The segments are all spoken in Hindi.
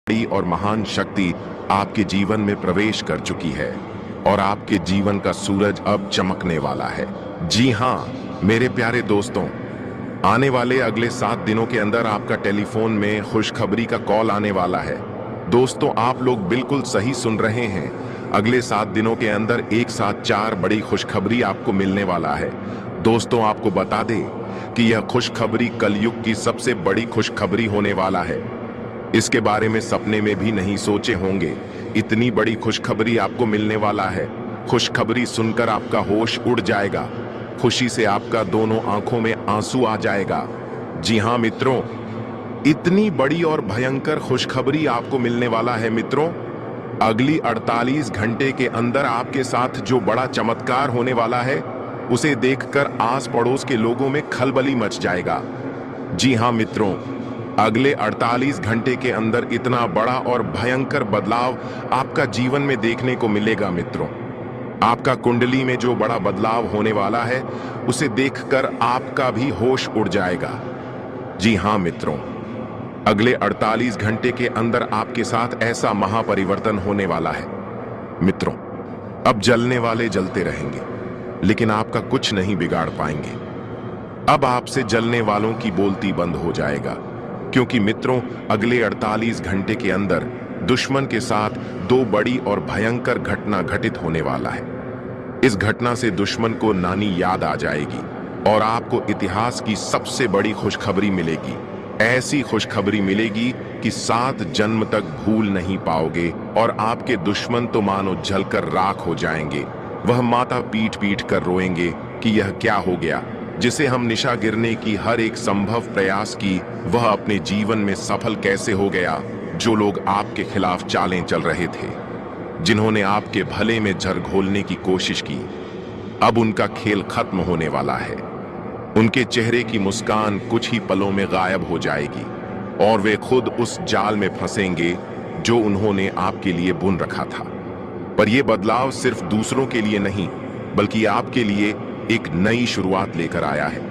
बड़ी और महान शक्ति आपके जीवन में प्रवेश कर चुकी है और आपके जीवन का सूरज अब चमकने वाला है। जी हाँ मेरे प्यारे दोस्तों, आने वाले अगले 7 दिनों के अंदर आपका टेलीफोन में खुशखबरी का कॉल आने वाला है। दोस्तों आप लोग बिल्कुल सही सुन रहे हैं। अगले 7 दिनों के अंदर एक साथ 4 बड़ी खुशखबरी आपको मिलने वाला है। दोस्तों आपको बता दें कि यह खुशखबरी कलयुग की सबसे बड़ी खुशखबरी होने वाला है। इसके बारे में सपने में भी नहीं सोचे होंगे, इतनी बड़ी खुशखबरी आपको मिलने वाला है। खुशखबरी सुनकर आपका होश उड़ जाएगा, खुशी से आपका दोनों आंखों में आंसू आ जाएगा। जी हाँ मित्रों, इतनी बड़ी और भयंकर खुशखबरी आपको मिलने वाला है मित्रों। अगली 48 घंटे के अंदर आपके साथ जो बड़ा चमत्कार होने वाला है उसे देखकर आस पड़ोस के लोगों में खलबली मच जाएगा। जी हाँ मित्रों, अगले 48 घंटे के अंदर इतना बड़ा और भयंकर बदलाव आपका जीवन में देखने को मिलेगा मित्रों। आपका कुंडली में जो बड़ा बदलाव होने वाला है उसे देखकर आपका भी होश उड़ जाएगा। जी हाँ मित्रों, अगले 48 घंटे के अंदर आपके साथ ऐसा महापरिवर्तन होने वाला है। मित्रों अब जलने वाले जलते रहेंगे लेकिन आपका कुछ नहीं बिगाड़ पाएंगे। अब आपसे जलने वालों की बोलती बंद हो जाएगा, क्योंकि मित्रों अगले 48 घंटे के अंदर दुश्मन के साथ 2 बड़ी और भयंकर घटना घटित होने वाला है। इस घटना से दुश्मन को नानी याद आ जाएगी और आपको इतिहास की सबसे बड़ी खुशखबरी मिलेगी। ऐसी खुशखबरी मिलेगी कि 7 जन्म तक भूल नहीं पाओगे और आपके दुश्मन तो मानो जलकर राख हो जाएंगे। वह माता पीट पीट कर रोएंगे कि यह क्या हो गया। जिसे हम निशा गिरने की हर एक संभव प्रयास की, वह अपने जीवन में सफल कैसे हो गया। जो लोग आपके खिलाफ चालें चल रहे थे, जिन्होंने आपके भले में जर घोलने की कोशिश की, अब उनका खेल खत्म होने वाला है। उनके चेहरे की मुस्कान कुछ ही पलों में गायब हो जाएगी और वे खुद उस जाल में फंसेंगे जो उन्होंने आपके लिए बुन रखा था। पर यह बदलाव सिर्फ दूसरों के लिए नहीं बल्कि आपके लिए एक नई शुरुआत लेकर आया है।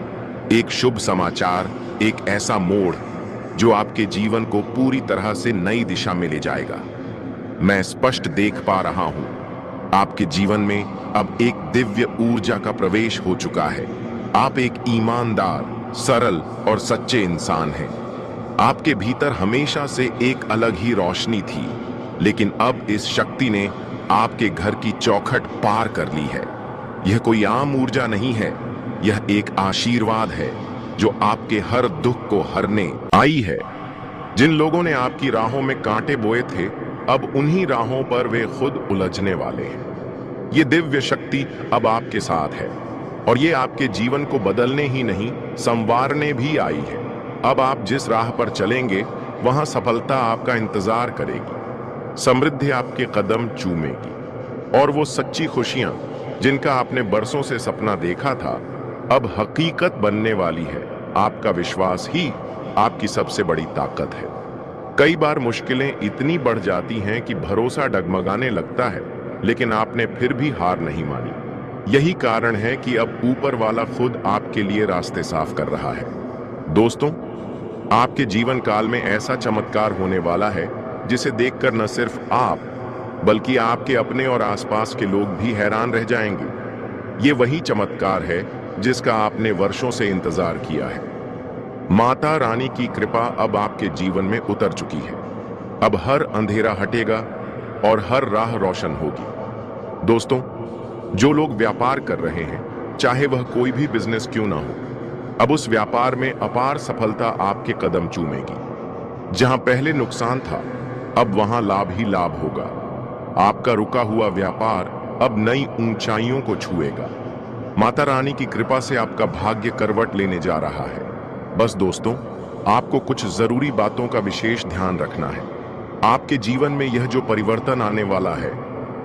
एक शुभ समाचार, एक ऐसा मोड़ जो आपके जीवन को पूरी तरह से नई दिशा में ले जाएगा। मैं स्पष्ट देख पा रहा हूं, आपके जीवन में अब एक दिव्य ऊर्जा का प्रवेश हो चुका है। आप एक ईमानदार, सरल और सच्चे इंसान हैं। आपके भीतर हमेशा से एक अलग ही रोशनी थी, लेकिन अब इस शक्ति ने आपके घर की चौखट पार कर ली है। यह कोई आम ऊर्जा नहीं है, यह एक आशीर्वाद है जो आपके हर दुख को हरने आई है। जिन लोगों ने आपकी राहों में कांटे बोए थे, अब उन्हीं राहों पर वे खुद उलझने वाले हैं। ये दिव्य शक्ति अब आपके साथ है और ये आपके जीवन को बदलने ही नहीं, संवारने भी आई है। अब आप जिस राह पर चलेंगे वहां सफलता आपका इंतजार करेगी, समृद्धि आपके कदम चूमेगी और वो सच्ची खुशियां जिनका आपने बरसों से सपना देखा था अब हकीकत बनने वाली है। आपका विश्वास ही आपकी सबसे बड़ी ताकत है। कई बार मुश्किलें इतनी बढ़ जाती हैं कि भरोसा डगमगाने लगता है, लेकिन आपने फिर भी हार नहीं मानी। यही कारण है कि अब ऊपर वाला खुद आपके लिए रास्ते साफ कर रहा है। दोस्तों, आपके जीवन काल में ऐसा चमत्कार होने वाला है जिसे देखकर न सिर्फ आप बल्कि आपके अपने और आसपास के लोग भी हैरान रह जाएंगे। ये वही चमत्कार है जिसका आपने वर्षों से इंतजार किया है। माता रानी की कृपा अब आपके जीवन में उतर चुकी है। अब हर अंधेरा हटेगा और हर राह रोशन होगी। दोस्तों, जो लोग व्यापार कर रहे हैं, चाहे वह कोई भी बिजनेस क्यों ना हो, अब उस व्यापार में अपार सफलता आपके कदम चूमेगी। जहां पहले नुकसान था, अब वहां लाभ ही लाभ होगा। आपका रुका हुआ व्यापार अब नई ऊंचाइयों को छुएगा। माता रानी की कृपा से आपका भाग्य करवट लेने जा रहा है। बस दोस्तों, आपको कुछ जरूरी बातों का विशेष ध्यान रखना है। आपके जीवन में यह जो परिवर्तन आने वाला है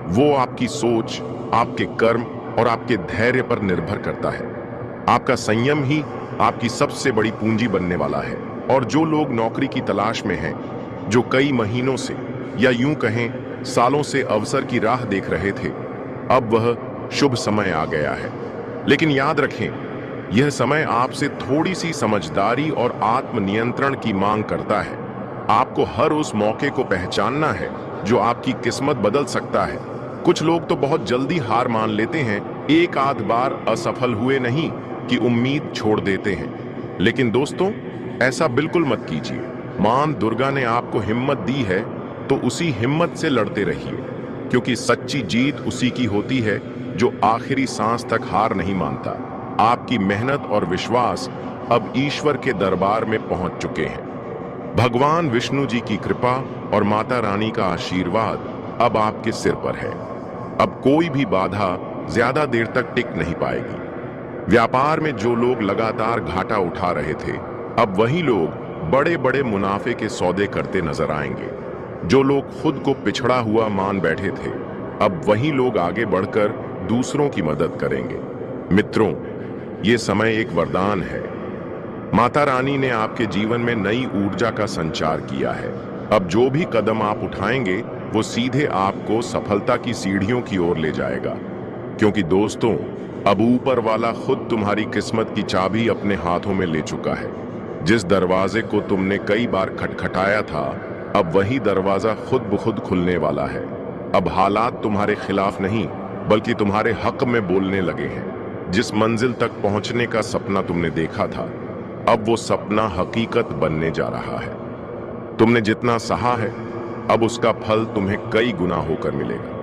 वो आपकी सोच, आपके कर्म और आपके धैर्य पर निर्भर करता है। आपका संयम ही आपकी सबसे बड़ी पूंजी बनने वाला है। और जो लोग नौकरी की तलाश में हैं, जो कई महीनों से या यूं कहें सालों से अवसर की राह देख रहे थे, अब वह शुभ समय आ गया है। लेकिन याद रखें, यह समय आपसे थोड़ी सी समझदारी और आत्मनियंत्रण की मांग करता है। आपको हर उस मौके को पहचानना है जो आपकी किस्मत बदल सकता है। कुछ लोग तो बहुत जल्दी हार मान लेते हैं, एक आध बार असफल हुए नहीं कि उम्मीद छोड़ देते हैं। लेकिन दोस्तों, ऐसा बिल्कुल मत कीजिए। मां दुर्गा ने आपको हिम्मत दी है तो उसी हिम्मत से लड़ते रहिए, क्योंकि सच्ची जीत उसी की होती है जो आखिरी सांस तक हार नहीं मानता। आपकी मेहनत और विश्वास अब ईश्वर के दरबार में पहुंच चुके हैं। भगवान विष्णु जी की कृपा और माता रानी का आशीर्वाद अब आपके सिर पर है। अब कोई भी बाधा ज्यादा देर तक टिक नहीं पाएगी। व्यापार में जो लोग लगातार घाटा उठा रहे थे, अब वही लोग बड़े बड़े मुनाफे के सौदे करते नजर आएंगे। जो लोग खुद को पिछड़ा हुआ मान बैठे थे, अब वही लोग आगे बढ़कर दूसरों की मदद करेंगे। मित्रों, ये समय एक वरदान है। माता रानी ने आपके जीवन में नई ऊर्जा का संचार किया है। अब जो भी कदम आप उठाएंगे वो सीधे आपको सफलता की सीढ़ियों की ओर ले जाएगा। क्योंकि दोस्तों, अब ऊपर वाला खुद तुम्हारी किस्मत की चाबी अपने हाथों में ले चुका है। जिस दरवाजे को तुमने कई बार खटखटाया था, अब वही दरवाजा खुद ब खुद खुलने वाला है। अब हालात तुम्हारे खिलाफ नहीं, बल्कि तुम्हारे हक में बोलने लगे हैं। जिस मंजिल तक पहुंचने का सपना तुमने देखा था, अब वो सपना हकीकत बनने जा रहा है। तुमने जितना सहा है, अब उसका फल तुम्हें कई गुना होकर मिलेगा।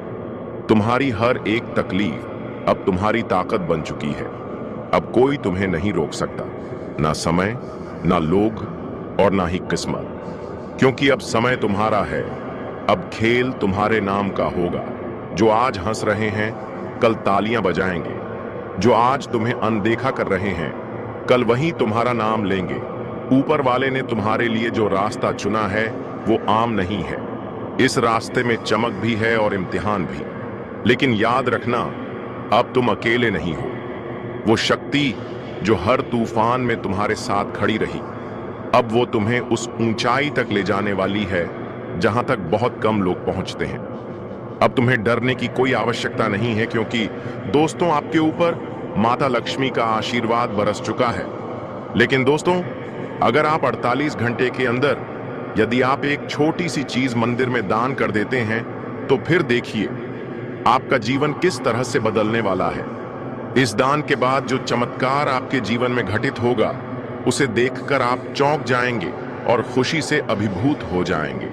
तुम्हारी हर एक तकलीफ अब तुम्हारी ताकत बन चुकी है। अब कोई तुम्हें नहीं रोक सकता, ना समय, ना लोग और ना ही किस्मत। क्योंकि अब समय तुम्हारा है। अब खेल तुम्हारे नाम का होगा। जो आज हंस रहे हैं, कल तालियां बजाएंगे। जो आज तुम्हें अनदेखा कर रहे हैं, कल वही तुम्हारा नाम लेंगे। ऊपर वाले ने तुम्हारे लिए जो रास्ता चुना है वो आम नहीं है। इस रास्ते में चमक भी है और इम्तिहान भी। लेकिन याद रखना, अब तुम अकेले नहीं हो। वो शक्ति जो हर तूफान में तुम्हारे साथ खड़ी रही, अब वो तुम्हें उस ऊंचाई तक ले जाने वाली है जहां तक बहुत कम लोग पहुंचते हैं। अब तुम्हें डरने की कोई आवश्यकता नहीं है, क्योंकि दोस्तों, आपके ऊपर माता लक्ष्मी का आशीर्वाद बरस चुका है। लेकिन दोस्तों, अगर आप 48 घंटे के अंदर यदि आप एक छोटी सी चीज मंदिर में दान कर देते हैं, तो फिर देखिए आपका जीवन किस तरह से बदलने वाला है। इस दान के बाद जो चमत्कार आपके जीवन में घटित होगा, उसे देखकर आप चौंक जाएंगे और खुशी से अभिभूत हो जाएंगे।